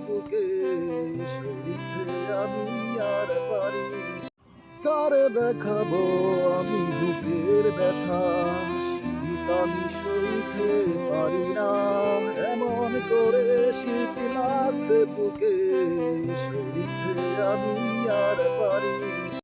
বুকে সইতে আমি আর পারি। কারে দেখাবো আমি বুকের ব্যথা, শীত আমি সইতে পারি না। এমন করে শীত লাগছে বুকে সইতে আমি